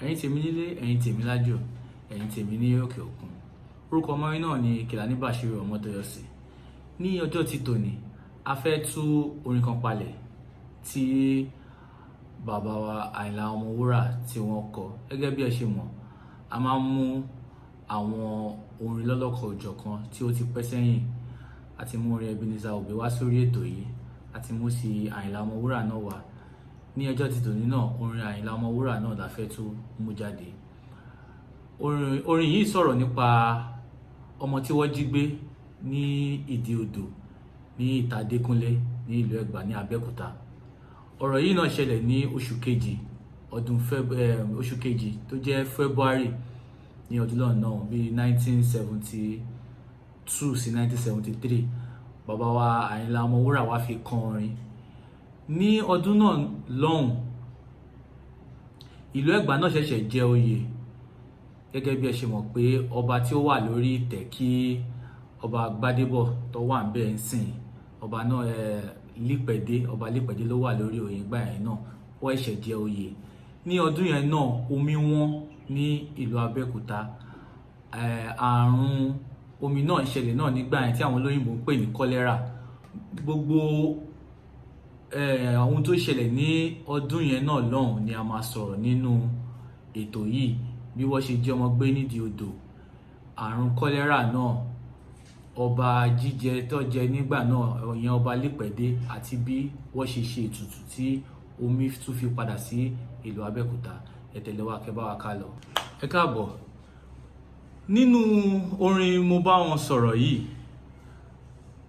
Ẹ̀yin tèmi nílé, ẹ̀yin tèmi lájò, ẹ̀yin tèmi ní òkè òkun. Orúkọ ọmọ yín náà ni Kèlání Bàṣírù Ọmọ́tóyọ̀sí. Ní ọjọ́ ti tòní, a fẹ́ tú orin kan palẹ̀ tí bàbá wa Àyìnlá Ọmọwúrà tí wọ́n kọ. Gẹ́gẹ́ bí ẹ ṣe mọ̀, a máa ń mú àwọn orin lọ́lọ́kọ̀ òjọ̀kan tí ó ti pẹ́ sẹ́yìn. A ti mú orin Ebenezer Obey wá sórí ètò yìí, a ti mú sí Àyìnlá Ọmọwúrà náà wá. Ní ọjọ́ ti tòní náà, orin Àyìnlá Ọmọwúrà náà la fẹ́ tú mú jáde. Orin yìí sọ̀rọ̀ nípa ọmọ tí wọ́n jí gbé ní ìdí odò ní ìta Adékúnlé ní ìlú Ẹ̀gbá ní Abẹ́òkúta. Ọ̀rọ̀ yìí náà ṣẹlẹ̀ ní oṣù kejì tó jẹ́ February ní ọdún náà bíi 1972 sí 1973. Bàbá wa Àyìnlá Ọmọwúrà wá fi kọ orin. Ní ọdún náà lọ́hùn, ìlú Ẹ̀gbá náà ṣẹ̀ṣẹ̀ jẹ oyè. Gẹ́gẹ́ bí ẹ ṣe mọ̀ pé ọba tí ó wà lórí ìtẹ́ kí ọba Gbádébọ̀ tó wà ń bẹ̀ ń sìn, ọba náà ọba Lípẹ̀dé ló wà lórí oyè ìgbà yẹn náà, wọ́n ṣẹ̀ṣẹ̀ jẹ oyè. Ní ọdún yẹn náà omi wọ́n ní ìlú Abẹ́òkúta. Àrùn omi náà ṣẹlẹ̀ náà nígbà yẹn tí àwọn olóyìnbó ń pè ní kọ́lẹ́rà. Gbogbo ohun tó ṣẹlẹ̀ ní ọdún yẹn náà lọ́hùn ni a máa sọ̀rọ̀ nínú ètò yìí. Bí wọ́n ṣe jí ọmọ gbé nídìí odò, àrùn kọ́lẹ́rà náà, ọba jíjẹ tó jẹ nígbà náà ìyẹn ọba Lípẹ̀dé, àti bí wọ́n ṣe ṣe ètùtù tí omi tún fi padà sí ìlú Abẹ́òkúta. Ẹ tẹ̀lé wa kẹ́ bá wa ká lọ. Ẹ káàbọ̀. Nínú orin Mo Bá Wọn Sọ̀rọ̀ yìí,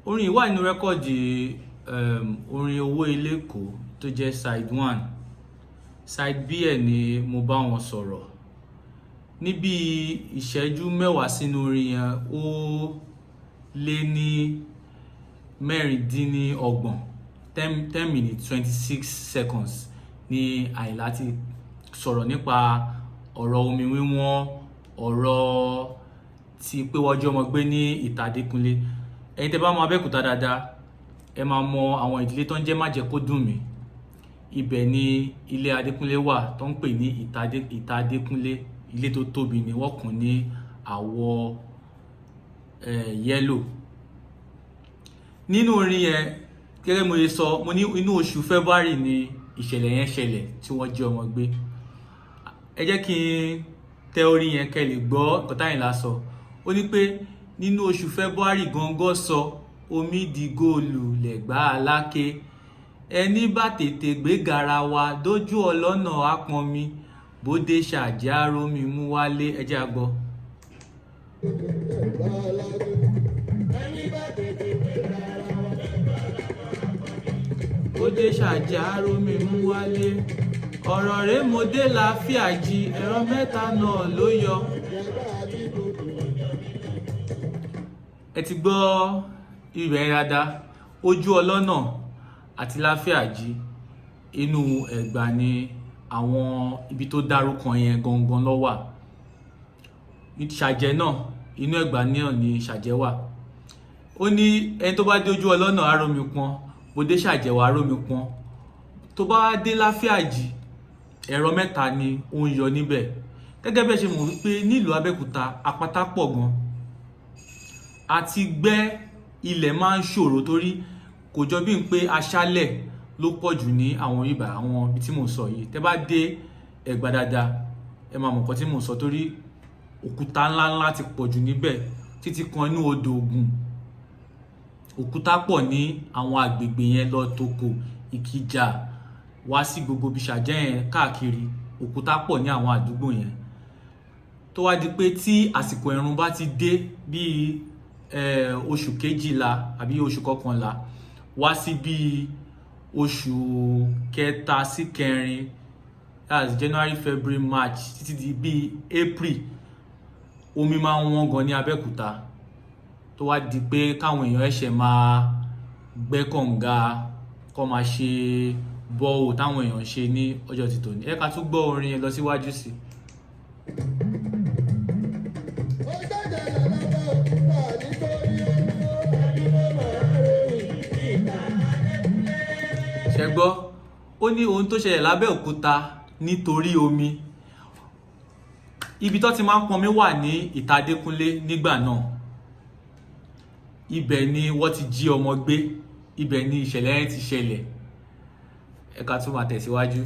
orin yìí wà nínú rẹ́kọ̀dì orin Owó Ilé Èkó tó jẹ́ side 1. Side B ẹ̀ ni Mo Bá Wọn Sọ̀rọ̀. Níbi ìṣẹ́jú mẹ́wàá sínú orin yẹn, ó lé ní mẹ́rìndínlọ́gbọ̀n, 10 minutes 26 seconds ni Àyìnlá ti sọ̀rọ̀ nípa ọ̀rọ̀ omi wíwọ́n, ọ̀rọ̀ tí pé wọ́n jí ọmọ gbé ní ìta Adékúnlé. Ẹ̀yin tẹ́ bá mọ Abẹ́òkúta dáadáa, ẹ máa mọ àwọn ìdílé tó ń jẹ́ Májẹ̀kódùnmí. Ibẹ̀ ni ilé Adékúnlé wà tó ń pè ní ìta Adékúnlé. Ilé tó tóbi ni wọ́n kùn ní àwọ̀ yẹ́lò. Nínú orin yẹn, gẹ́gẹ́ mo ṣe sọ, mo ní inú oṣù February ni ìṣẹ̀lẹ̀ yẹn ṣẹlẹ̀ tí wọ́n jí ọmọ gbé. Ẹ jẹ́ kí n tẹ orin yẹn kẹ́ lè gbọ́ nǹkan tí Àyìnlá sọ. Ó ní pé nínú oṣù February gangan sọ, omi di góòlù lẹ̀gbá Aláké. Ẹni bá tètè gbé garawa dójú ọlọ́nà àpọ̀nmi, bóde ṣàjẹ́ arómi mú wálé. Ẹ jẹ́ a gbọ́. Bóde ṣàjẹ́ arómi mú wálé, ọ̀rọ̀ rẹ̀ mo dé láfíà jí, ẹ̀rọ mẹ́ta náà ló yọ. Ẹ ti gbọ́ ibẹ̀ dáadáa. Ojú ọlọ́nà àti láfíà jí, inú Ẹ̀gbá ni àwọn ibi tó dárúkọ yẹn gangan ló wà. Ṣàjẹ́ náà, inú Ẹ̀gbá náà ni Ṣàjẹ́ wà. Ó ní ẹni tó bá dé ojú ọlọ́nà á rómi pọn, bóde ṣàjẹ́ wá rómi pọn. Tó bá dé láfíà jí, ẹ̀rọ mẹ́ta ni ó ń yọ níbẹ̀. Gẹ́gẹ́ bí ẹ ṣe mọ̀ wípé nílùú Abẹ́òkúta àpáta pọ̀ gan. Àti gbẹ́ ilẹ̀ máa ń ṣòro torí kò jọ bí n pé aṣálẹ̀ ló pọ̀ jù ní àwọn ibi tí mò ń sọ yìí. Tẹ́ bá dé Ẹ̀gbá dáadáa, ẹ máa mọ̀ nǹkan tí mò ń sọ torí òkúta ńláńlá ti pọ̀ jù níbẹ̀ títí kan inú odò Ògùn. Òkúta pọ̀ ní àwọn agbègbè yẹn lọ Tòkò, Ìkìjà, wá sí gbogbo bí Ṣàjẹ́ yẹn káàkiri. Òkúta pọ̀ ní àwọn àdúgbò yẹn. Tó wá di pé tí àsìkò ẹ̀rùn bá ti dé bíi oṣù kejìlá àbí oṣù kọkànlá wá sí bíi oṣù kẹta sí kẹrin, that's January, February, March títí di bíi April, omi máa ń wọ́n gan ní Abẹ́òkúta. Tó wá di pé káwọn èèyàn ẹ̀ṣẹ̀ máa gbẹ́ kànga, kó máa ṣe bọ́ọ̀ táwọn èèyàn ṣe ní ọjọ́ ti tòní. Ẹ ká tún gbọ́ orin yẹn lọ síwájú sí. Ṣẹ gbọ́, ó ní ohun tó ṣẹlẹ̀ lábẹ́òkúta nítorí omi. ibi tó ti máa ń pọnmi wà ní Ìtàdékúnlé nígbà náà. Ibẹ̀ ni wọ́n ti jí ọmọ gbé, ibẹ̀ ni ìṣẹ̀lẹ̀ yẹn ti ṣẹlẹ̀. Ẹ ká tún máa tẹ̀síwájú.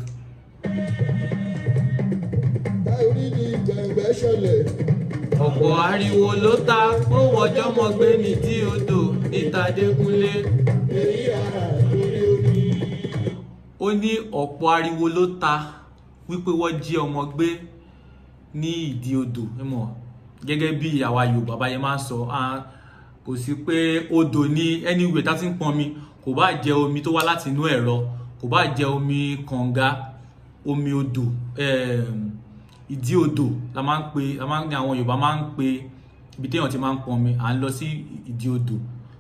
Ọ̀pọ̀ ariwo ló ta ó wọjọ́ mọ́ gbé ní tí odò ní Ìtàdékúnlé. Ó ní ọ̀pọ̀ ariwo ló ta wípé wọ́n jí ọmọ gbé ní ìdí odò. Gẹ́gẹ́ bí àwa Yorùbá báyẹn máa ń sọ, kò sí pé odò ní anywhere tá ti ń pọnmi, kò bá jẹ́ omi tó wá láti inú ẹ̀rọ, kò bá jẹ́ omi kànga, omi odò, ìdí odò la máa ń pè, ní àwọn Yorùbá máa ń pè ibi téèyàn ti máa ń pọnmi. À ń lọ sí ìdí odò.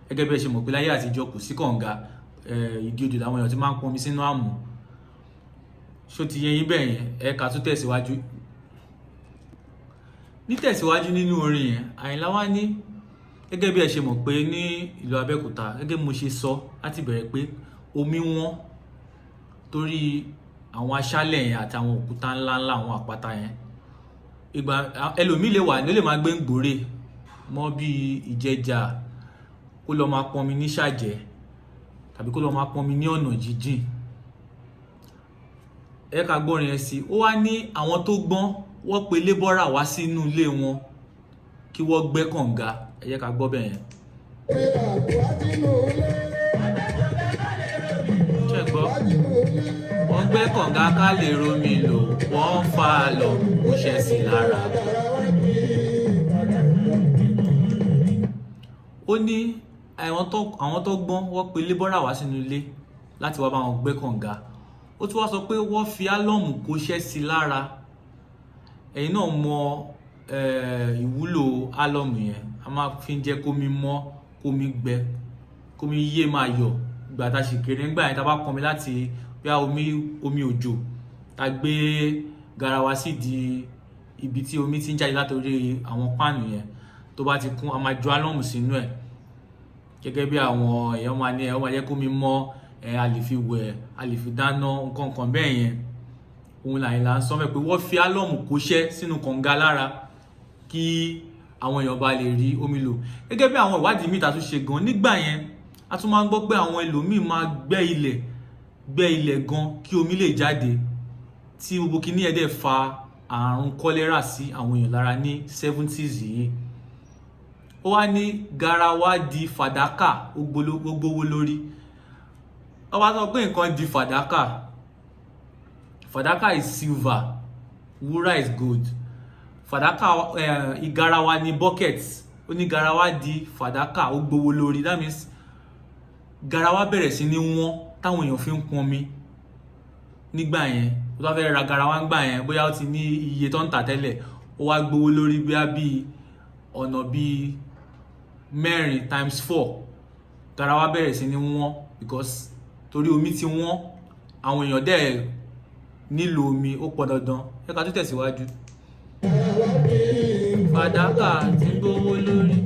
Gẹ́gẹ́ bí ẹ ṣe mọ̀ pé láyé àtijọ́ kò sí kànga, ìdí odò làwọn èèyàn ti máa ń pọnmi sínú àmù. Ṣó ti yé yín bẹ́ẹ̀ yẹn? Ẹ ká tún tẹ̀síwájú. Nítẹ̀síwájú nínú orin yẹn, Àyìnlá wá ní gẹ́gẹ́ bí ẹ ṣe mọ̀ pé ní ìlú Abẹ́òkúta, gẹ́gẹ́ bí mo ṣe sọ láti bẹ̀rẹ̀ pé omi wọ́n torí àwọn aṣálẹ̀ yẹn àti àwọn òkúta ńláńlá, àwọn àpáta yẹn. Ìgbà ẹlòmíì lè wà ní ó lè máa gbé ń gbòòrè mọ́ bí Ìjẹ̀jà, kó lọ máa pọnmi ní Ṣàjẹ́ tàbí kó lọ máa pọnmi ní ọ̀nà jíjìn. Ẹ ká gbọ́rin yẹn sí. Ó wá ní àwọn tó gbọ́n wọ́n pe lébọ́rà wá sínú ilé wọn kí wọ́n gbẹ́ kànga. Ẹ jẹ́ ká gbọ́ bẹ́ẹ̀ yẹn. Ṣé ẹ gbọ́? Wọ́n gbẹ́ kànga ká lè romi lò, wọ́n ń fa lọ kó ṣẹ́ sí lára. Ó ní àwọn tó gbọ́n wọ́n pe lébọ́rà wá sínú ilé láti wá bá wọn gbẹ́ kànga. Ó tún wá sọ pé wọ́n fi álọ́ọ̀mù kó ṣẹ́ sí lára. Ẹ̀yin náà mọ ìwúlò álọ́ọ̀mù yẹn. A máa fi ń jẹ́ kómi mọ́, kómi gbẹ, kómi yé máa yọ̀. Ìgbà tá a ṣì kéré nígbà yẹn tá a bá pọnmi láti bóyá omi òjò, tá gbé garawa sí di ibi tí omi ti ń jáde látòrí àwọn páànù yẹn, tó bá ti kún a máa ju álọ́ọ̀mù sínú ẹ̀. Gẹ́gẹ́ bí àwọn èèyàn máa ní ẹ̀, ó máa jẹ́ kómi mọ́, a lè fi wẹ̀, a lè fi dáná, nǹkan bẹ́ẹ̀ yẹn. Òun l'Àyìnlá ń sọ pé wọ́n fi álọ́ọ̀mù kóṣẹ́ sínú kànga lára kí àwọn èèyàn bá lè rí omi lò. Gẹ́gẹ́ bí àwọn ìwádìí míì tá tún ṣe gan nígbà yẹn, a tún máa ń gbọ́ pé àwọn ẹlòmíì máa gbẹ́ ilẹ̀ gan kí omi lè jáde, tí gbogbo kíní ẹ̀ dẹ̀ fa àrùn kọ́lẹ́rà sí àwọn èèyàn lára ní 70s yìí. Ó wá ní garawa di fàdákà, ó gbówó lórí. Ó wá sọ pé nǹkan di fàdákà is silver, wúrà is gold. Fàdákà ìgarawa ni bucket, ó ní garawa di fàdákà, ó gbówó lórí. That means garawa bẹ̀rẹ̀ sí ní wọ́n táwọn èèyàn fi ń pọnmi nígbà yẹn. Ó tó fẹ́ ra garawa nígbà yẹn, bóyá ó ti ní iye tó ń tà tẹ́lẹ̀, ó wá gbówó lórí bí ọ̀nà bí 4 times 4. Garawa bẹ̀rẹ̀ sí ní wọ́n because torí omi ti wọ́n, àwọn èèyàn dẹ̀ nílò omi, ó pọn dandan. Ẹ ká tún tẹ̀síwájú. Fàdákà ti gbówó lórí.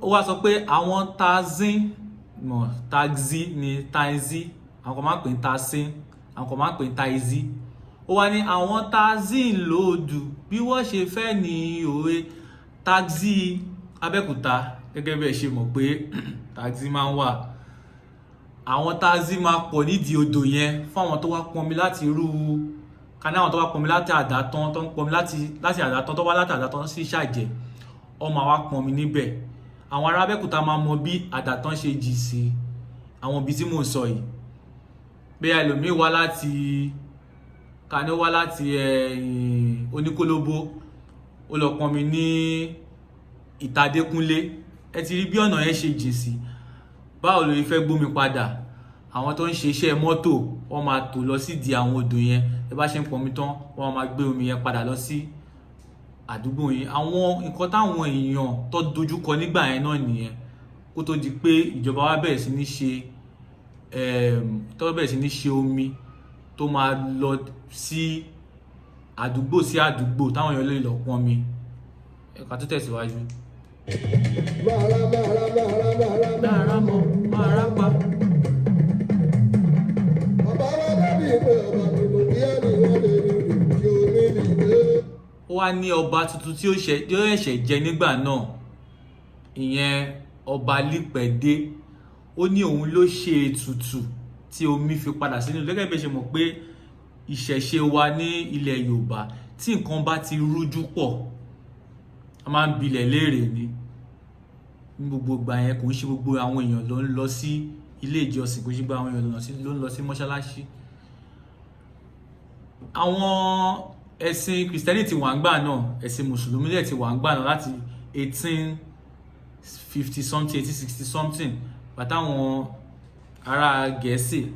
Ó wá sọ pé àwọn taxi ni taxi, àwọn kan máa ń pè ní taxi, àwọn kan máa ń pè ní taxi. Ó wá ní àwọn taxi ń lòdù bí wọ́n ṣe fẹ́ ní òwe. Taxi Abẹ́òkúta, gẹ́gẹ́ bí ẹ ṣe mọ̀ pé taxi máa ń wà. Àwọn taxi máa pọ̀ nídìí odò yẹn fún àwọn tó wá pọnmi láti kaná, àwọn tó wá pọnmi láti Àdàtán, tó ń pọnmi láti Àdàtán, tó wá láti Àdàtán sí Ṣàjẹ́, ó máa wá pọnmi níbẹ̀. Àwọn ará Abẹ́òkúta máa mọ bí Àdàtán ṣe jì sí àwọn ibi tí mò ń sọ yìí. Bóyá ẹlòmíì wá láti Oníkólóbó, ó lọ pọnmi ní Ìtàdékúnlé. Ẹ ti rí bí ọ̀nà yẹn ṣe jìn sí. Báwo ló fẹ́ gbómi padà? Àwọn tó ń ṣe iṣẹ́ mọ́tò, wọ́n máa tò lọ sí di àwọn odò yẹn. Ẹ bá ṣe ń pọnmi tán, wọ́n máa gbé omi yẹn padà lọ sí àdúgbò yìí. Àwọn nǹkan táwọn èèyàn tó dojúkọ nígbà yẹn náà nìyẹn, kó tó di pé ìjọba wa bẹ̀rẹ̀ sí ní ṣe omi tó máa lọ sí àdúgbò táwọn èèyàn lè lọ pọnmi. Ẹ ká tó tẹ̀síwájú. ó wá ní ọba tuntun tí ó ṣẹ̀ṣẹ̀ jẹ nígbà náà, ìyẹn ọba Lípẹ̀dé. Ó ní òun ló ṣe ètùtù tí omi fi padà sínú ìlú. Gẹ́gẹ́ bí ẹ ṣe mọ̀ pé ìṣẹ̀ṣe wa ní ilẹ̀ Yorùbá, tí nǹkan bá ti rújú pọ̀, a máa ń bilẹ̀ léèrè ni. Ní gbogbo ìgbà yẹn kò ń ṣe gbogbo àwọn èèyàn ló ń lọ sí ilé ìjọsìn, kò ń ṣe gbogbo àwọn èèyàn ló ń lọ sí mọ́ṣáláṣí. Àwọn ẹ̀sìn Kìrìsìtẹ́nì ti wà ń gbà náà, ẹ̀sìn Mùsùlùmí dẹ̀ ti wà ń gbà náà láti 1850 something 1860 something, bàtàwọn ará Gẹ̀ẹ́sì,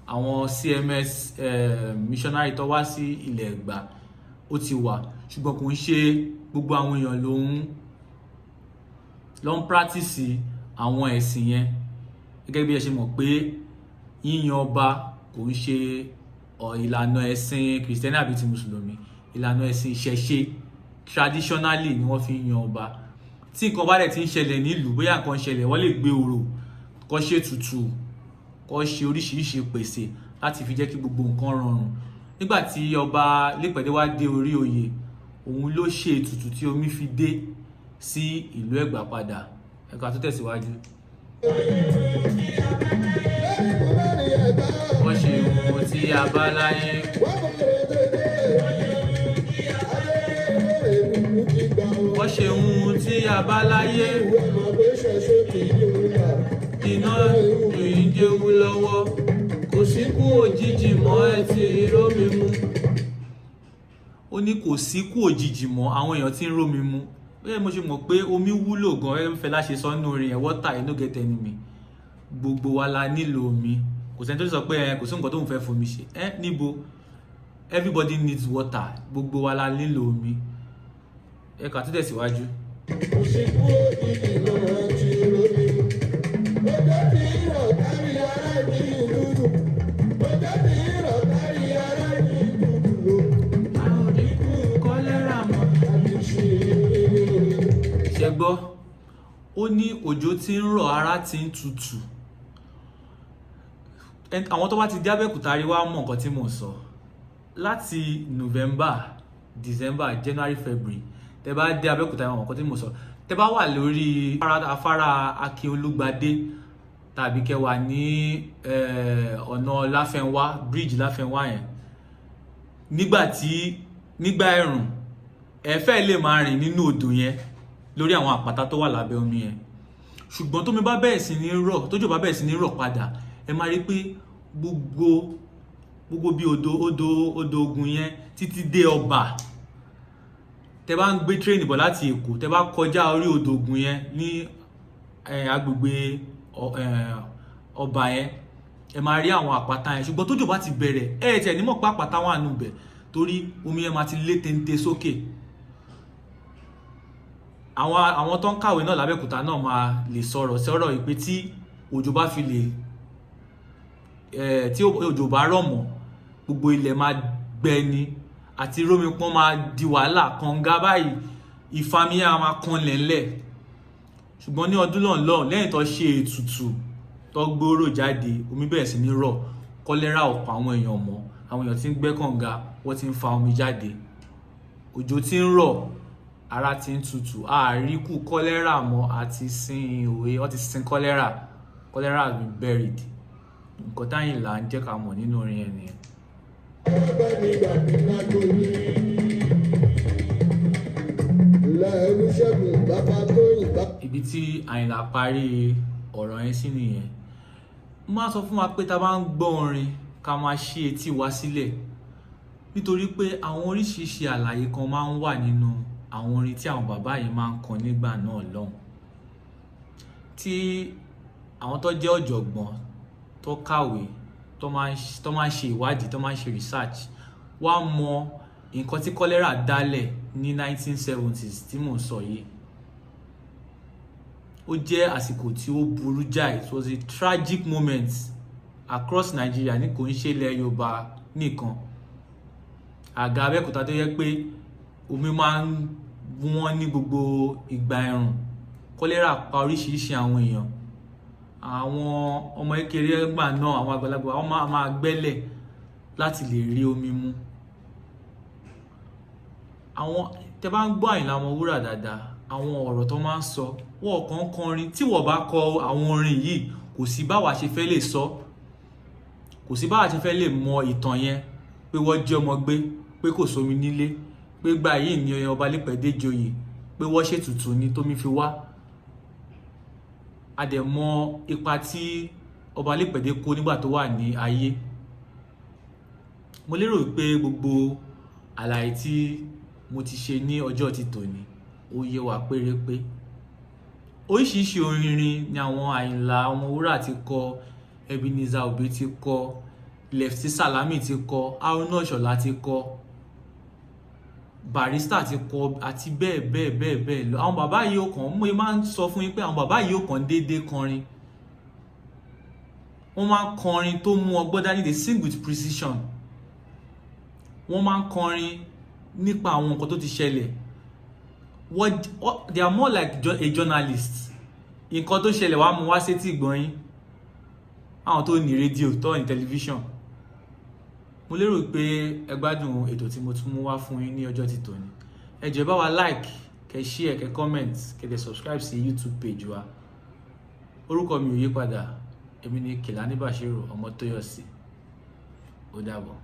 àwọn CMS missionary tó wá sí ilẹ̀ Ẹ̀gbá, ó ti wà. Ṣùgbọ́n kò ń ṣe gbogbo àwọn èèyàn ló ń practice àwọn ẹ̀sìn yẹn. Gẹ́gẹ́ bí ẹ ṣe mọ̀ pé yíyan ọba kò ń ṣe ìlànà ẹ̀sìn Kìrìsìtẹ́nì àbí ti Mùsùlùmí. Ìlànà ẹ̀sìn ìṣẹ̀ṣe traditionally ni wọ́n fi ń yan ọba. Tí nǹkan bá dẹ̀ ti ń ṣẹlẹ̀ nílùú, bóyá nǹkan ṣẹlẹ̀, wọ́n lè gbé orò, kó ṣe ètùtù, kó ṣe oríṣiríṣi pèsè láti fi jẹ́ kí gbogbo nǹkan rọrùn. Nígbà tí ọba Lípẹ̀dé wá dé orí oyè, òun ló ṣe ètùtù tí omi fi dé sí ìlú Ẹ̀gbá padà. Ẹ ká tó tẹ̀síwájú. Wọ́n ṣe ohun tí a bá láyé. Wọ́n ṣe ohun tí a bá láyé. Iná ìjẹun lọ́wọ́, kò sí kú òjijì mọ́, ẹ ti rómi mu. Ó ní kò sí kú òjijì mọ́, àwọn èèyàn tí ń rómi mu. Bẹ́ẹ̀ mo ṣe mọ̀ pé omi wúlò gan. Ẹ ń fẹ́ láṣẹ sọ́nù orin ẹ̀, water you no get enemy. Gbogbo wa la nílò omi. Kò sẹ́ni tó sọ pé kò sí nǹkan tó ń fẹ́ fomi ṣe. Níbo? Everybody needs water. Gbogbo wa la nílò omi. Ẹ ká tó tẹ̀síwájú. Kò sí kú òjijì mọ́, ẹ ti rómi mu. Ọjọ́ tí ìrọ̀ kárí ara ní ìlú. Ọjọ́ tí ìrọ̀ kárí ara ní ìlú. Àwọn oníkú kọ́lẹ́rà mọ́. Ṣé gbọ́? Ó ní òjò tí ń rọ̀, ara tí ń tutù. Àwọn tó bá ti dé Abẹ́òkúta rí wá mọ̀ nǹkan tí mò ń sọ. Láti November, December, January, February, tẹ́ bá dé Abẹ́òkúta mọ̀ nǹkan tí mò ń sọ. Tẹ́ bá wà lórí afárá Akin-Olúgbadé tàbí kẹ́ wà ní ọ̀nà Láfẹnwá, bridge Láfẹnwá yẹn, nígbà ẹ̀rùn, ẹ fẹ́ lè máa rìn nínú odò yẹn lórí àwọn àpáta tó wà lábẹ́ omi yẹn. Ṣùgbọ́n tómi bá bẹ̀rẹ̀ sí ní rọ̀, tójò bá bẹ̀rẹ̀ sí ní rọ̀ padà, ẹ máa rí pé gbogbo bí odò Ògùn yẹn títí dé Ọba. Tẹ́ bá ń gbé train bọ̀ láti Èkó, tẹ́ bá kọjá orí odò Ògùn yẹn ní agbègbè Ọba yẹn, ẹ máa rí àwọn àpáta yẹn. Ṣùgbọ́n tójò bá ti bẹ̀rẹ̀, tiẹ̀ ní mọ̀ pé àpáta wà nù bẹ̀, torí omi yẹn máa ti lé téńté sókè. Àwọn tó ń kàwé náà l'Abẹ́òkúta náà máa lè sọ̀rọ̀ yìí pé tí òjò bá rọ̀ mọ́, gbogbo ilẹ̀ máa gbẹ ni, àti rómi pọ́n máa di wàhálà. Kànga báyìí ìfàmìyà máa kanlẹ̀ ńlẹ̀. Ṣùgbọ́n ní ọdún lọ́nlọ́n, lẹ́yìn tó ṣe ètùtù tó gbòòrò jáde, omi bẹ̀rẹ̀ sí ní rọ̀, kọ́lẹ́rà ò pa àwọn èèyàn mọ́. Àwọn èèyàn tí ń gbẹ́ kànga, wọ́n ti ń fa omi jáde. Òjò tí ń rọ̀, ara ti ń tutù. Àríkù kọ́lẹ́rà mọ́, àti sin òwe, wọ́n ti sin kọ́lẹ́rà. Kọ́lẹ́rà has been buried. Nǹkan t'Àyìnlá ń jẹ́ ká mọ̀ nínú orin yẹn nìyẹn. Ibi tí Àyìnlá parí ọ̀rọ̀ yẹn sí nìyẹn. Mo máa sọ fún wa pé tá bá ń gbọ́ orin, ká máa ṣí etí wa sílẹ̀, nítorí pé àwọn oríṣiríṣi àlàyé kan máa ń wà nínú àwọn orin tí àwọn bàbá yìí máa ń kọ nígbà náà lọ́hùn. Tí àwọn tó jẹ́ ọ̀jọ̀gbọ́n tó kàwé, tó máa ń ṣe ìwádìí, tó máa ń ṣe research, wá mọ nǹkan tí kọ́lẹ́rà dálẹ̀ ní 1970s tí mò ń sọ yìí. Ó jẹ́ àsìkò tí ó burú jáì. It was a tragic moment across Nigeria, ní kò ń ṣe ilẹ̀ Yorùbá nìkan. Àga Abẹ́òkúta tó yẹ pé omi máa ń wọ́n ní gbogbo ìgbà ẹ̀rùn. Kọ́lẹ́rà pa oríṣiríṣi àwọn èèyàn. Àwọn ọmọ kékeré gbà náà, àwọn àgbàlagbà, wọ́n máa gbẹ́lẹ̀ láti lè rí omi mu. tẹ́ bá ń gbọ́ Àyìnlá Ọmọwúrà dáadáa, àwọn ọ̀rọ̀ tó máa ń sọ wọ́n kàn kọrin. Tí wọ́n bá kọ àwọn orin yìí, kò sí báwa ṣe fẹ́ lè sọ, kò sí báwa ṣe fẹ́ lè mọ ìtàn yẹn, pé wọ́n jí ọmọ gbé, pé kò sómi nílé, pé gbà yìí ni ọba Lípẹ̀dé joyè, pé wọ́n ṣètùtù ni tómi fi wá. A dẹ̀ mọ ipa tí ọba Lípẹ̀dé kó nígbà tó wà ní ayé. Mo lérò pé gbogbo àlàyé tí mo ti ṣe ní ọjọ́ ti tòní ó yé wa pérépé. Oríṣiríṣi orin ni àwọn Àyìnlá Ọmọwúrà ti kọ, Ebenezer Obey ti kọ, Lefty Salami ti kọ, Haruna Ìṣọ̀lá ti kọ, Barrister ti kọ, àti bẹ́ẹ̀ bẹ́ẹ̀ bẹ́ẹ̀ bẹ́ẹ̀ lọ. Àwọn bàbá yìí ò kàn, mo máa ń sọ fún yín pé àwọn bàbá yìí ò kàn déédéé kọrin. Wọ́n máa ń kọrin tó mú ọgbọ́n dání, they sing with precision. Wọ́n máa ń kọrin nípa àwọn nǹkan tó ti ṣẹlẹ̀. They are more like a journalist. Nǹkan tó ṣẹlẹ̀ wá mú wá sétí ìgbọ́ yín. Àwọn tó ní rédíò, tó ní tẹlifíṣàn. Mo lérò pé ẹ gbádùn ètò tí mo tún mú wá fún yín ní ọjọ́ ti tòní. Ẹ jọ̀ọ́ bá wa like, kẹ́ share, kẹ́ comment, kẹ́ dẹ̀ subscribe sí YouTube page wa. Orúkọ mi ò yí padà. Èmi ni Kèlání Bàṣírù Ọmọ́tóyọ̀sí. Ó dàbọ̀.